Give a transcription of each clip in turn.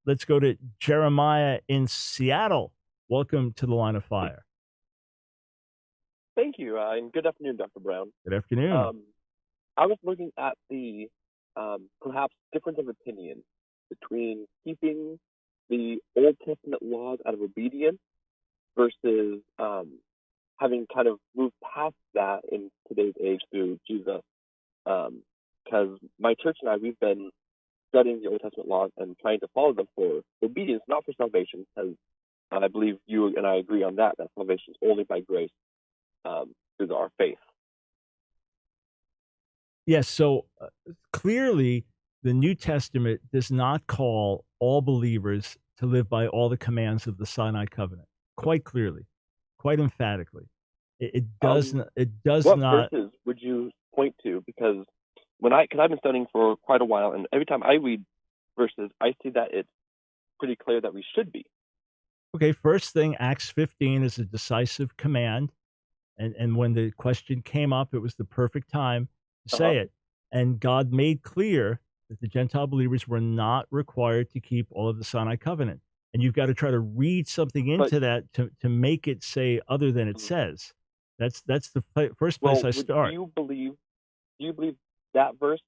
let's go to Jeremiah in Seattle. Welcome to the Line of Fire. Thank you, and good afternoon, Dr. Brown. Good afternoon. I was looking at the perhaps difference of opinion between keeping the Old Testament laws out of obedience versus having kind of moved past that in today's age through Jesus. Because my church and we've been studying the Old Testament laws and trying to follow them for obedience, not for salvation, because I believe you and I agree on that salvation is only by grace through our faith. Yes, so clearly the New Testament does not call all believers to live by all the commands of the Sinai covenant. Quite clearly, quite emphatically. It does not. What verses would you point to? Because I've been studying for quite a while, and every time I read verses, I see that it's pretty clear that we should be. Okay, first thing, Acts 15 is a decisive command. And when the question came up, it was the perfect time to say it. And God made clear that the Gentile believers were not required to keep all of the Sinai covenant. And you've got to try to read something into that to make it say other than it says. That's the first place I start. Do you believe that verse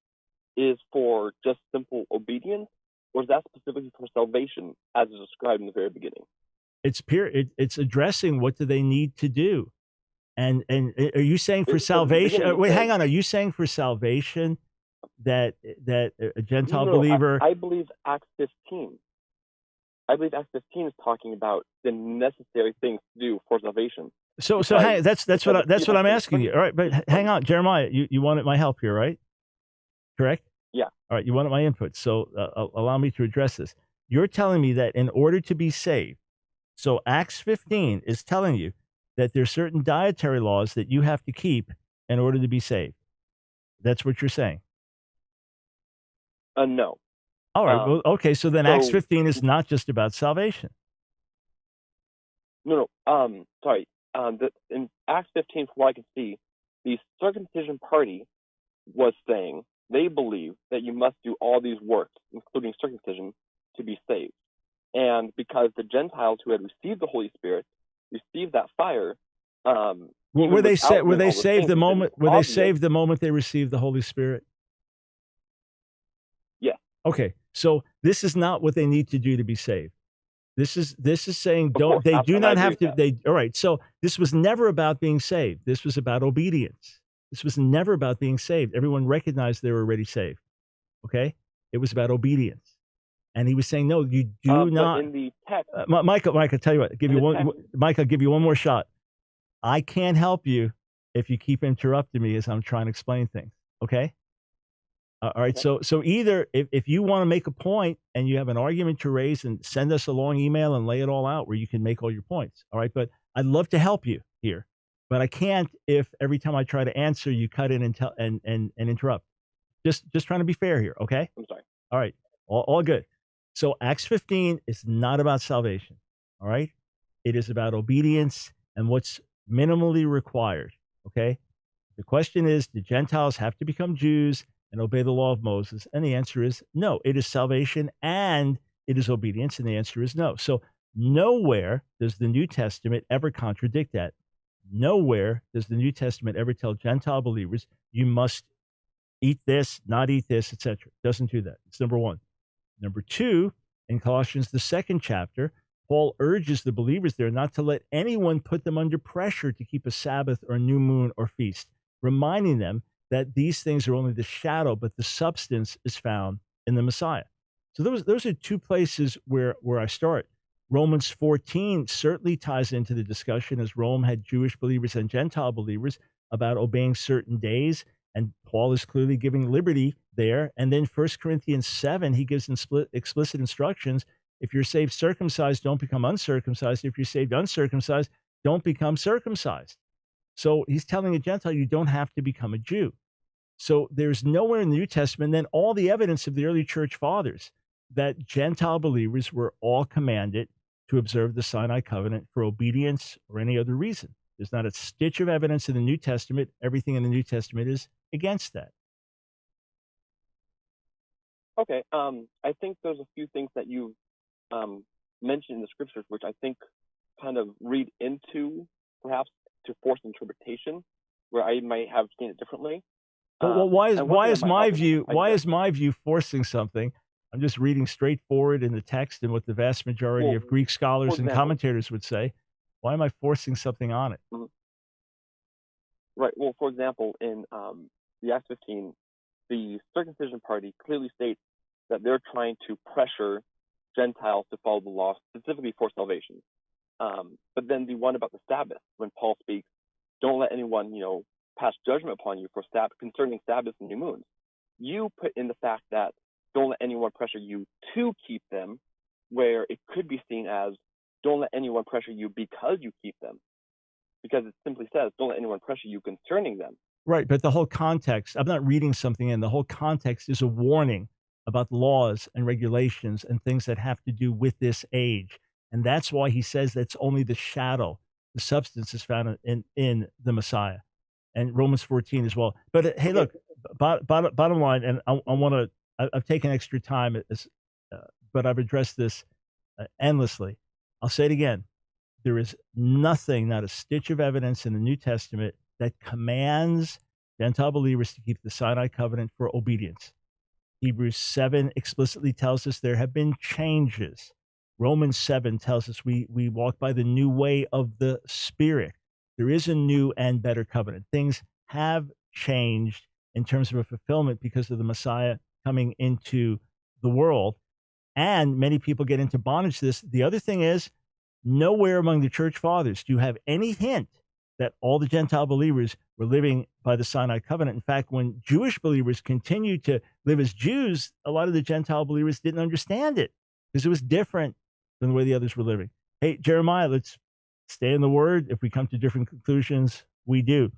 is for just simple obedience, or is that specifically for salvation, as is described in the very beginning? It's addressing what do they need to do. And are you saying for salvation? Wait, hang on. Are you saying for salvation that a Gentile believer? I believe Acts 15. I believe Acts 15 is talking about the necessary things to do for salvation. So that's what I'm asking you. All right, but hang on, Jeremiah. You wanted my help here, right? Correct? Yeah. All right. You wanted my input. So allow me to address this. You're telling me that in order to be saved, so Acts 15 is telling you that there's certain dietary laws that you have to keep in order to be saved. That's what you're saying? No. All right. Well, okay. So then Acts 15 is not just about salvation. No. Sorry. In Acts 15, from what I can see, the circumcision party was saying they believe that you must do all these works, including circumcision, to be saved. And because the Gentiles who had received the Holy Spirit received that fire, were they saved the moment they received the Holy Spirit? Yeah. Okay, so this is not what they need to do to be saved. This is saying all right. So this was never about being saved. This was about obedience. This was never about being saved. Everyone recognized they were already saved. Okay, it was about obedience. And he was saying, no, you do not. In the text, Michael, tell you what, Mike, I'll give you one more shot. I can't help you if you keep interrupting me as I'm trying to explain things. Okay. All right. Okay. So either if you want to make a point and you have an argument to raise, and send us a long email and lay it all out where you can make all your points. All right. But I'd love to help you here, but I can't if every time I try to answer, you cut in and interrupt. Just trying to be fair here. Okay. I'm sorry. All right. All good. So Acts 15 is not about salvation, all right? It is about obedience and what's minimally required, okay? The question is, do Gentiles have to become Jews and obey the law of Moses? And the answer is no. It is salvation and it is obedience, and the answer is no. So nowhere does the New Testament ever contradict that. Nowhere does the New Testament ever tell Gentile believers, you must eat this, not eat this, etc. It doesn't do that. It's number one. Number two, in Colossians, the 2nd chapter, Paul urges the believers there not to let anyone put them under pressure to keep a Sabbath or a new moon or feast, reminding them that these things are only the shadow, but the substance is found in the Messiah. So those are two places where I start. Romans 14 certainly ties into the discussion, as Rome had Jewish believers and Gentile believers about obeying certain days. And Paul is clearly giving liberty there. And then 1 Corinthians 7, he gives explicit instructions. If you're saved circumcised, don't become uncircumcised. If you're saved uncircumcised, don't become circumcised. So he's telling a Gentile, you don't have to become a Jew. So there's nowhere in the New Testament, then all the evidence of the early church fathers, that Gentile believers were all commanded to observe the Sinai covenant for obedience or any other reason. There's not a stitch of evidence in the New Testament. Everything in the New Testament is against that. Okay. I think there's a few things that you've mentioned in the scriptures, which I think kind of read into perhaps to force interpretation, where I might have seen it differently. Well, And one why thing is that might my help is view I why guess, is my view forcing something? I'm just reading straightforward in the text and what the vast majority well, of Greek for scholars and example, commentators would say. Why am I forcing something on it? mhm, right. Well, for example, in the Acts 15, the circumcision party clearly states that they're trying to pressure Gentiles to follow the law specifically for salvation. But then the one about the Sabbath, when Paul speaks, don't let anyone, pass judgment upon you for concerning Sabbaths and new moons. You put in the fact that don't let anyone pressure you to keep them, where it could be seen as don't let anyone pressure you because you keep them, because it simply says don't let anyone pressure you concerning them. Right, but the whole context, I'm not reading something in. The whole context is a warning about laws and regulations and things that have to do with this age. And that's why he says that's only the shadow. The substance is found in the Messiah and Romans 14 as well. But hey, Okay. look, bottom line, and I want to, I've taken extra time, but I've addressed this endlessly. I'll say it again. There is nothing, not a stitch of evidence in the New Testament that commands Gentile believers to keep the Sinai covenant for obedience. Hebrews 7 explicitly tells us there have been changes. Romans 7 tells us we walk by the new way of the Spirit. There is a new and better covenant. Things have changed in terms of a fulfillment because of the Messiah coming into the world. And many people get into bondage to this. The other thing is, nowhere among the church fathers do you have any hint that all the Gentile believers were living by the Sinai covenant. In fact, when Jewish believers continued to live as Jews, a lot of the Gentile believers didn't understand it because it was different than the way the others were living. Hey, Jeremiah, let's stay in the word. If we come to different conclusions, we do.